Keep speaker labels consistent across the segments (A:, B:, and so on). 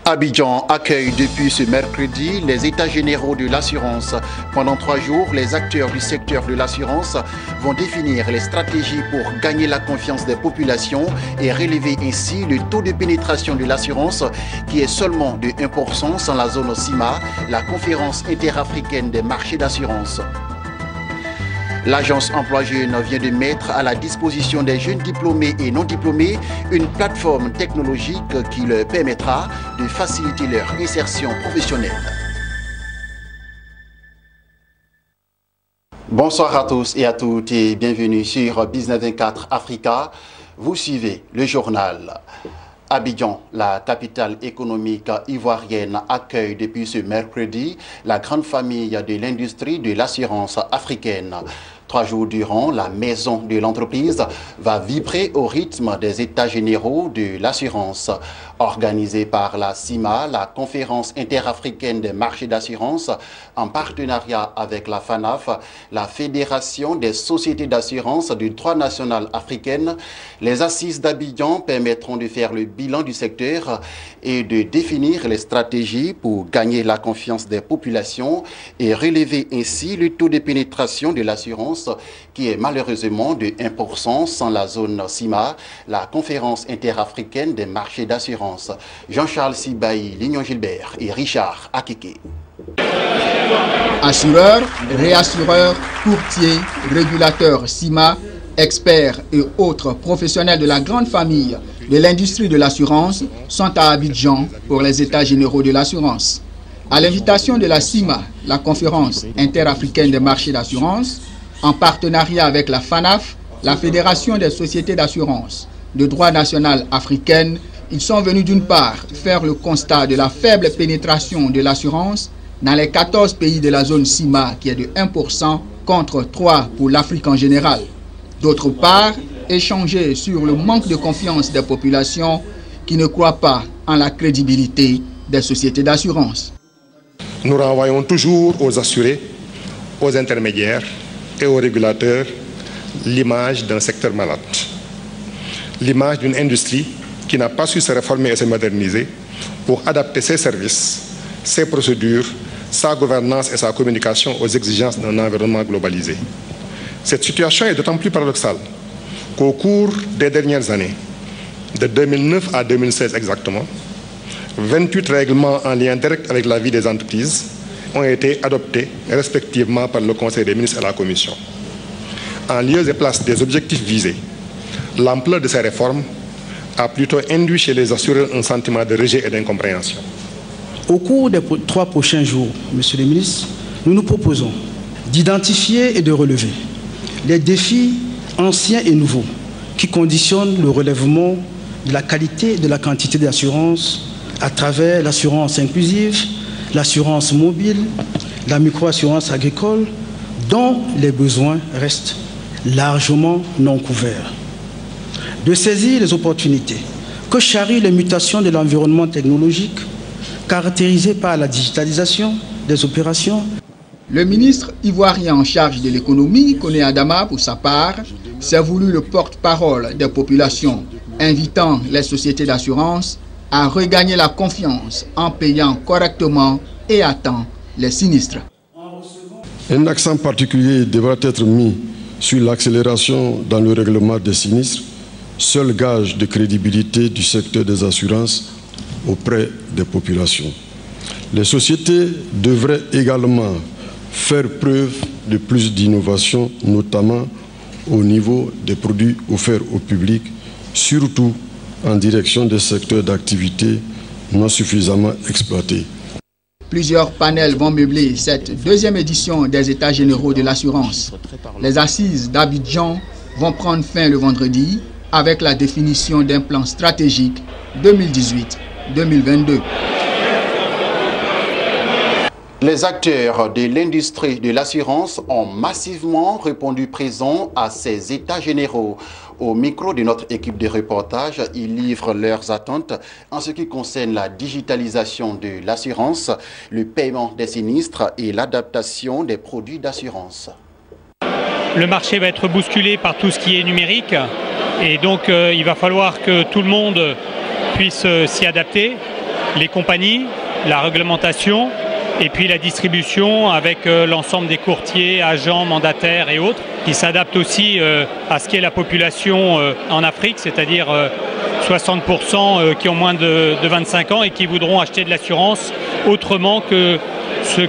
A: Abidjan accueille depuis ce mercredi les états généraux de l'assurance. Pendant 3 jours, les acteurs du secteur de l'assurance vont définir les stratégies pour gagner la confiance des populations et relever ainsi le taux de pénétration de l'assurance qui est seulement de 1% sans la zone CIMA, la conférence interafricaine des marchés d'assurance. L'agence Emploi Jeune vient de mettre à la disposition des jeunes diplômés et non diplômés une plateforme technologique qui leur permettra de faciliter leur insertion professionnelle. Bonsoir à tous et à toutes et bienvenue sur Business 24 Africa. Vous suivez le journal. Abidjan, la capitale économique ivoirienne, accueille depuis ce mercredi la grande famille de l'industrie de l'assurance africaine. 3 jours durant, la maison de l'entreprise va vibrer au rythme des états généraux de l'assurance. Organisée par la CIMA, la conférence interafricaine des marchés d'assurance, en partenariat avec la FANAF, la Fédération des sociétés d'assurance du droit national africaine, les assises d'Abidjan permettront de faire le bilan du secteur et de définir les stratégies pour gagner la confiance des populations et relever ainsi le taux de pénétration de l'assurance qui est malheureusement de 1% sans la zone CIMA, la conférence interafricaine des marchés d'assurance. Jean-Charles Sibaï, Lignon Gilbert et Richard Akeke.
B: Assureurs, réassureurs, courtiers, régulateurs CIMA, experts et autres professionnels de la grande famille de l'industrie de l'assurance sont à Abidjan pour les états généraux de l'assurance. À l'invitation de la CIMA, la conférence interafricaine des marchés d'assurance, en partenariat avec la FANAF, la Fédération des sociétés d'assurance de droit national africaine, ils sont venus d'une part faire le constat de la faible pénétration de l'assurance dans les 14 pays de la zone CIMA qui est de 1% contre 3 pour l'Afrique en général. D'autre part, échanger sur le manque de confiance des populations qui ne croient pas en la crédibilité des sociétés d'assurance.
C: Nous renvoyons toujours aux assurés, aux intermédiaires et aux régulateurs l'image d'un secteur malade, l'image d'une industrie qui n'a pas su se réformer et se moderniser pour adapter ses services, ses procédures, sa gouvernance et sa communication aux exigences d'un environnement globalisé. Cette situation est d'autant plus paradoxale qu'au cours des dernières années, de 2009 à 2016 exactement, 28 règlements en lien direct avec la vie des entreprises ont été adoptés respectivement par le Conseil des ministres et la Commission. En lieu et place des objectifs visés, l'ampleur de ces réformes a plutôt induit chez les assureurs un sentiment de rejet et d'incompréhension.
D: Au cours des 3 prochains jours, Monsieur le ministre, nous nous proposons d'identifier et de relever les défis anciens et nouveaux qui conditionnent le relèvement de la qualité et de la quantité d'assurance à travers l'assurance inclusive, l'assurance mobile, la microassurance agricole, dont les besoins restent largement non couverts. De saisir les opportunités que charrient les mutations de l'environnement technologique, caractérisé par la digitalisation des opérations.
B: Le ministre ivoirien en charge de l'économie, Koné Adama, pour sa part, s'est voulu le porte-parole des populations, invitant les sociétés d'assurance à regagner la confiance en payant correctement et à temps les sinistres.
E: Un accent particulier devra être mis sur l'accélération dans le règlement des sinistres, seul gage de crédibilité du secteur des assurances auprès des populations. Les sociétés devraient également faire preuve de plus d'innovation, notamment au niveau des produits offerts au public, surtout en direction des secteurs d'activité non suffisamment exploités.
B: Plusieurs panels vont meubler cette 2e édition des États généraux de l'assurance. Les assises d'Abidjan vont prendre fin le vendredi avec la définition d'un plan stratégique 2018-2022.
A: Les acteurs de l'industrie de l'assurance ont massivement répondu présent à ces états généraux. Au micro de notre équipe de reportage, ils livrent leurs attentes en ce qui concerne la digitalisation de l'assurance, le paiement des sinistres et l'adaptation des produits d'assurance.
F: Le marché va être bousculé par tout ce qui est numérique et donc il va falloir que tout le monde puisse s'y adapter. les compagnies, la réglementation et puis la distribution avec l'ensemble des courtiers, agents, mandataires et autres qui s'adaptent aussi à ce qu'est la population en Afrique, c'est-à-dire 60% qui ont moins de 25 ans et qui voudront acheter de l'assurance autrement que ce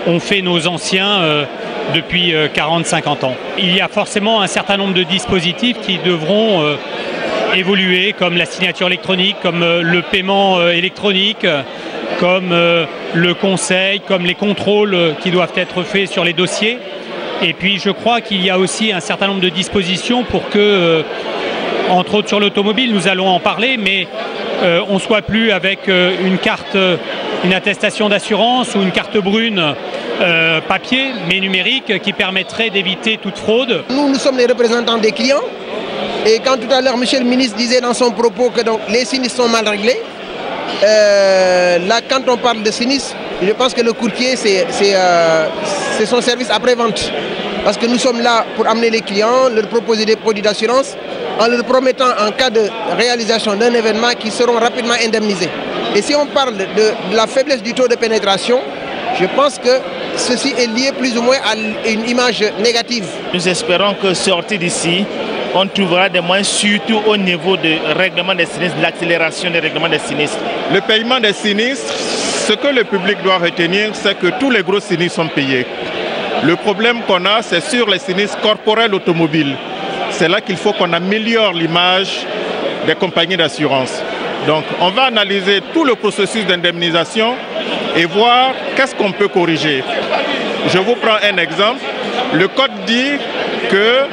F: qu'ont fait nos anciens depuis 40-50 ans. Il y a forcément un certain nombre de dispositifs qui devront évoluer, comme la signature électronique, comme le paiement électronique, comme le conseil, comme les contrôles qui doivent être faits sur les dossiers. Et puis je crois qu'il y a aussi un certain nombre de dispositions pour que, entre autres sur l'automobile, nous allons en parler, mais on ne soit plus avec une carte, une attestation d'assurance ou une carte brune papier, mais numérique, qui permettrait d'éviter toute fraude.
G: Nous sommes les représentants des clients. Et quand tout à l'heure, M. le ministre disait dans son propos que donc, les sinistres sont mal réglés, là, quand on parle de sinistre, je pense que le courtier, c'est son service après-vente. Parce que nous sommes là pour amener les clients, leur proposer des produits d'assurance, en leur promettant en cas de réalisation d'un événement qu'ils seront rapidement indemnisés. Et si on parle de la faiblesse du taux de pénétration, je pense que ceci est lié plus ou moins à une image négative.
H: Nous espérons que sorti d'ici, on trouvera des moyens, surtout au niveau du règlement des sinistres, de l'accélération des règlements des sinistres.
I: Le paiement des sinistres, ce que le public doit retenir, c'est que tous les gros sinistres sont payés. Le problème qu'on a, c'est sur les sinistres corporels automobiles. C'est là qu'il faut qu'on améliore l'image des compagnies d'assurance. Donc on va analyser tout le processus d'indemnisation et voir qu'est-ce qu'on peut corriger. Je vous prends un exemple. Le code dit que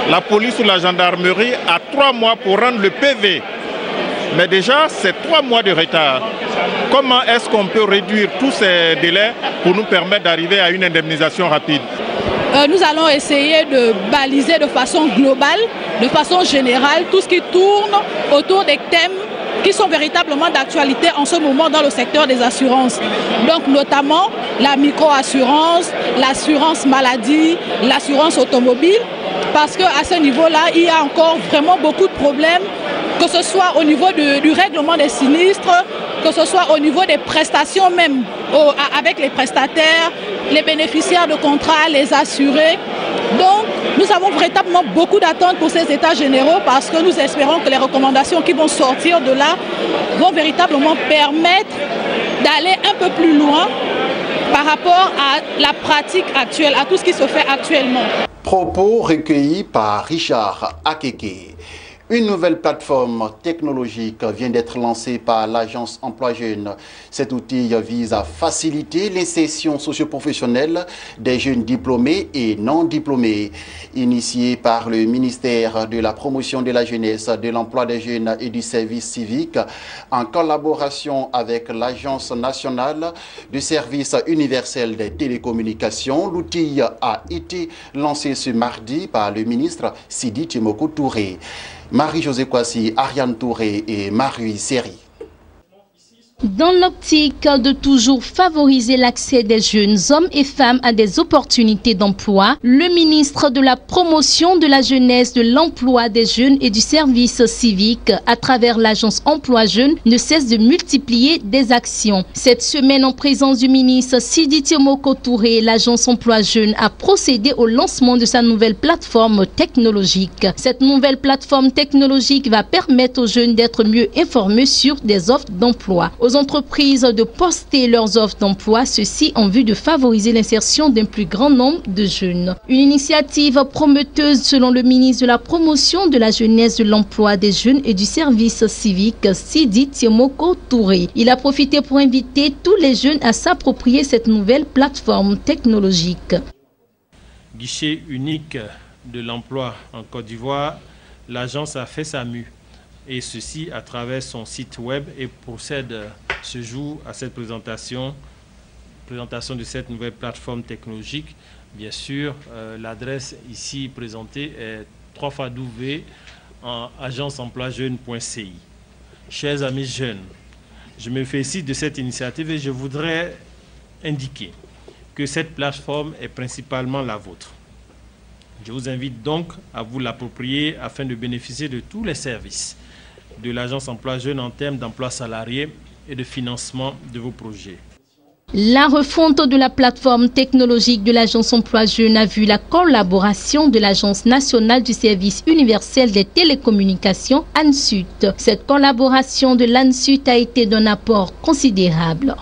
I: la police ou la gendarmerie a 3 mois pour rendre le PV. Mais déjà, c'est 3 mois de retard. Comment est-ce qu'on peut réduire tous ces délais pour nous permettre d'arriver à une indemnisation rapide?
J: Nous allons essayer de baliser de façon globale, de façon générale, tout ce qui tourne autour des thèmes qui sont véritablement d'actualité en ce moment dans le secteur des assurances. Donc notamment la micro-assurance, l'assurance maladie, l'assurance automobile, parce qu'à ce niveau-là, il y a encore vraiment beaucoup de problèmes, que ce soit au niveau du règlement des sinistres, que ce soit au niveau des prestations même, avec les prestataires, les bénéficiaires de contrats, les assurés. Donc, nous avons véritablement beaucoup d'attentes pour ces états généraux parce que nous espérons que les recommandations qui vont sortir de là vont véritablement permettre d'aller un peu plus loin par rapport à la pratique actuelle, à tout ce qui se fait actuellement.
A: Propos recueillis par Richard Akeke. Une nouvelle plateforme technologique vient d'être lancée par l'agence Emploi Jeunes. Cet outil vise à faciliter l'insertion socio-professionnelle des jeunes diplômés et non diplômés. Initié par le ministère de la Promotion de la Jeunesse, de l'Emploi des Jeunes et du Service civique, en collaboration avec l'Agence nationale du service universel des télécommunications, l'outil a été lancé ce mardi par le ministre Sidi Timoko Touré. Marie-Josée Kwasi, Ariane Touré et Marie Seri.
K: Dans l'optique de toujours favoriser l'accès des jeunes hommes et femmes à des opportunités d'emploi, le ministre de la Promotion de la Jeunesse, de l'Emploi des Jeunes et du Service civique, à travers l'agence Emploi Jeunes, ne cesse de multiplier des actions. Cette semaine, en présence du ministre Sidi Timoko Touré, l'agence Emploi Jeunes a procédé au lancement de sa nouvelle plateforme technologique. Cette nouvelle plateforme technologique va permettre aux jeunes d'être mieux informés sur des offres d'emploi. Aux entreprises de poster leurs offres d'emploi, ceci en vue de favoriser l'insertion d'un plus grand nombre de jeunes. Une initiative prometteuse selon le ministre de la Promotion de la Jeunesse, de l'Emploi des Jeunes et du Service civique, Sidi Timoko Touré. Il a profité pour inviter tous les jeunes à s'approprier cette nouvelle plateforme technologique.
L: Guichet unique de l'emploi en Côte d'Ivoire, l'agence a fait sa mue. Et ceci à travers son site web et procède ce jour à cette présentation de cette nouvelle plateforme technologique. Bien sûr, l'adresse ici présentée est www en agenceemploijeune.ci. Chers amis jeunes, je me félicite de cette initiative et je voudrais indiquer que cette plateforme est principalement la vôtre. Je vous invite donc à vous l'approprier afin de bénéficier de tous les services de l'agence Emploi Jeunes en termes d'emploi salarié, et de financement de vos projets.
K: La refonte de la plateforme technologique de l'Agence Emploi Jeunes a vu la collaboration de l'Agence nationale du service universel des télécommunications, ANSUT. Cette collaboration de l'ANSUT a été d'un apport considérable.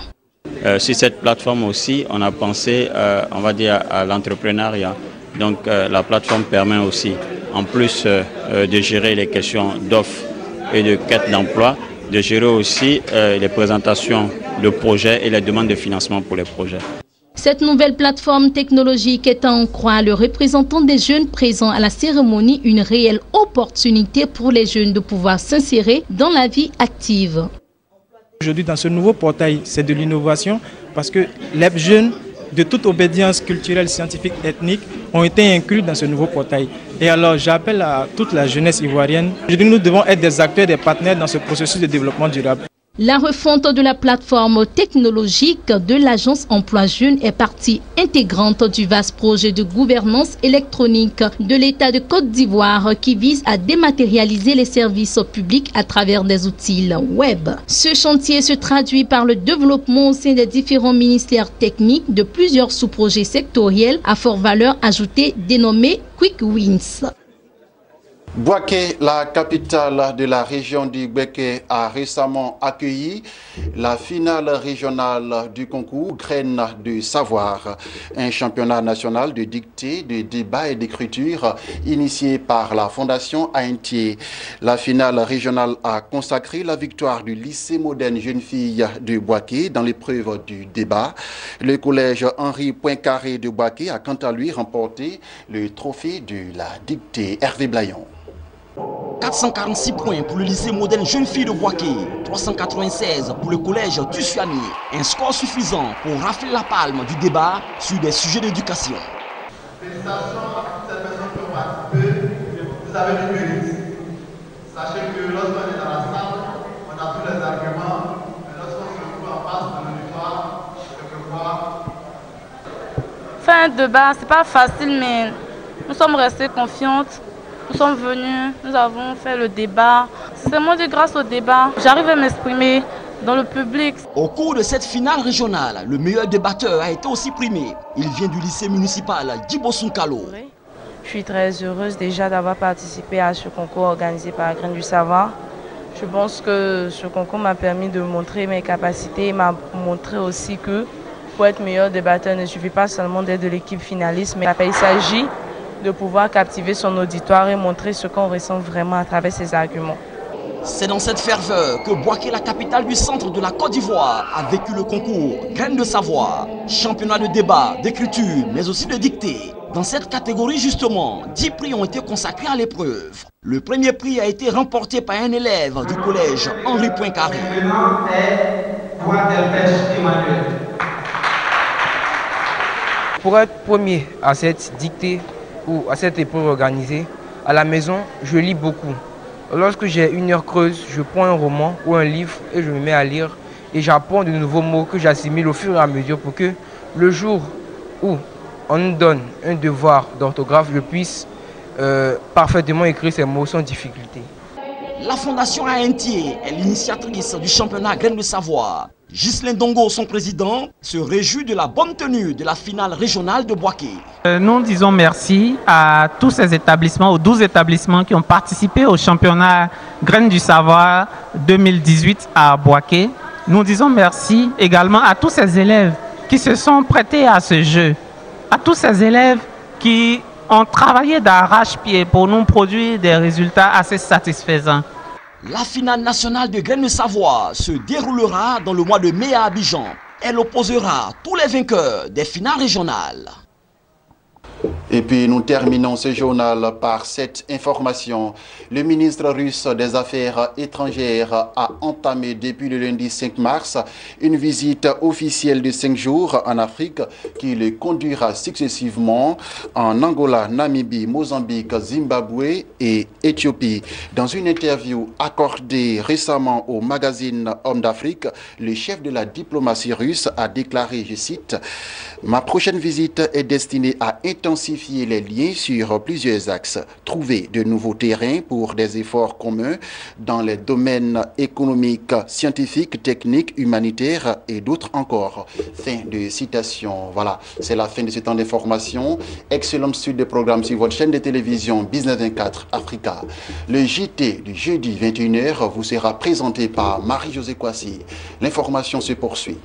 M: Sur cette plateforme aussi, on a pensé, on va dire, à l'entrepreneuriat. Donc la plateforme permet aussi, en plus de gérer les questions d'offres et de quête d'emploi, de gérer aussi les présentations de projets et les demandes de financement pour les projets.
K: Cette nouvelle plateforme technologique est à en croire le représentant des jeunes présents à la cérémonie une réelle opportunité pour les jeunes de pouvoir s'insérer dans la vie active.
N: Aujourd'hui, dans ce nouveau portail, c'est de l'innovation parce que les jeunes de toute obédience culturelle, scientifique, ethnique ont été inclus dans ce nouveau portail. Et alors, j'appelle à toute la jeunesse ivoirienne. Nous devons être des acteurs, des partenaires dans ce processus de développement durable.
K: La refonte de la plateforme technologique de l'Agence Emploi Jeunes est partie intégrante du vaste projet de gouvernance électronique de l'État de Côte d'Ivoire qui vise à dématérialiser les services publics à travers des outils web. Ce chantier se traduit par le développement au sein des différents ministères techniques de plusieurs sous-projets sectoriels à forte valeur ajoutée dénommés Quick Wins.
A: Bouaké, la capitale de la région du Béké, a récemment accueilli la finale régionale du concours Graines de Savoir, un championnat national de dictée, de débat et d'écriture initié par la Fondation ANTIE. La finale régionale a consacré la victoire du lycée moderne jeune fille de Bouaké dans l'épreuve du débat. Le collège Henri Poincaré de Bouaké a quant à lui remporté le trophée de la dictée. Hervé Blayon.
O: 446 points pour le lycée moderne jeune fille de Bouaké, 396 pour le collège Tussuani. Un score suffisant pour rafler la palme du débat sur des sujets d'éducation.
P: Félicitations à toutes ces personnes qui ont participé. Vous avez du mérite. Sachez que lorsqu'on est dans la salle, on a tous les arguments, mais lorsqu'on se retrouve en face de l'auditoire, quelquefois.
Q: Faire un débat, c'est pas facile, mais nous sommes restés confiantes. Nous sommes venus, nous avons fait le débat. C'est moi dit grâce au débat, j'arrive à m'exprimer dans le public.
O: Au cours de cette finale régionale, le meilleur débatteur a été aussi primé. Il vient du lycée municipal Djibo Sunkalo.
Q: Je suis très heureuse déjà d'avoir participé à ce concours organisé par Graines du Savoir. Je pense que ce concours m'a permis de montrer mes capacités et m'a montré aussi que pour être meilleur débatteur, il ne suffit pas seulement d'être de l'équipe finaliste, mais il s'agit de pouvoir captiver son auditoire et montrer ce qu'on ressent vraiment à travers ses arguments.
O: C'est dans cette ferveur que Bouaké, la capitale du centre de la Côte d'Ivoire, a vécu le concours Graines de Savoir, championnat de débat, d'écriture, mais aussi de dictée. Dans cette catégorie justement, 10 prix ont été consacrés à l'épreuve. Le premier prix a été remporté par un élève du collège Henri Poincaré.
P: Le nom est Bois-Delpech Emmanuel.
R: Pour être premier à cette dictée, ou à cette épreuve organisée, à la maison, je lis beaucoup. Lorsque j'ai une heure creuse, je prends un roman ou un livre et je me mets à lire et j'apprends de nouveaux mots que j'assimile au fur et à mesure pour que le jour où on nous donne un devoir d'orthographe, je puisse parfaitement écrire ces mots sans difficulté.
O: La Fondation ANTIE est l'initiatrice du championnat Graines de Savoir. Ghislain Dongo, son président, se réjouit de la bonne tenue de la finale régionale de Bouaké.
S: Nous disons merci à tous ces établissements, aux 12 établissements qui ont participé au championnat Graines du Savoir 2018 à Bouaké. Nous disons merci également à tous ces élèves qui se sont prêtés à ce jeu, à tous ces élèves qui ont travaillé d'arrache-pied pour nous produire des résultats assez satisfaisants.
O: La finale nationale de Graines de Savoir se déroulera dans le mois de mai à Abidjan. Elle opposera tous les vainqueurs des finales régionales.
A: Et puis nous terminons ce journal par cette information. Le ministre russe des Affaires étrangères a entamé depuis le lundi 5 mars une visite officielle de 5 jours en Afrique qui le conduira successivement en Angola, Namibie, Mozambique, Zimbabwe et Éthiopie. Dans une interview accordée récemment au magazine Homme d'Afrique, le chef de la diplomatie russe a déclaré, je cite, « Ma prochaine visite est destinée à intensifier intensifier les liens sur plusieurs axes, trouver de nouveaux terrains pour des efforts communs dans les domaines économiques, scientifiques, techniques, humanitaires et d'autres encore. Fin de citation. Voilà, c'est la fin de ce temps d'information. Excellente suite de programmes sur votre chaîne de télévision Business 24 Africa. Le JT du jeudi 21h vous sera présenté par Marie-Josée Kwasi. L'information se poursuit.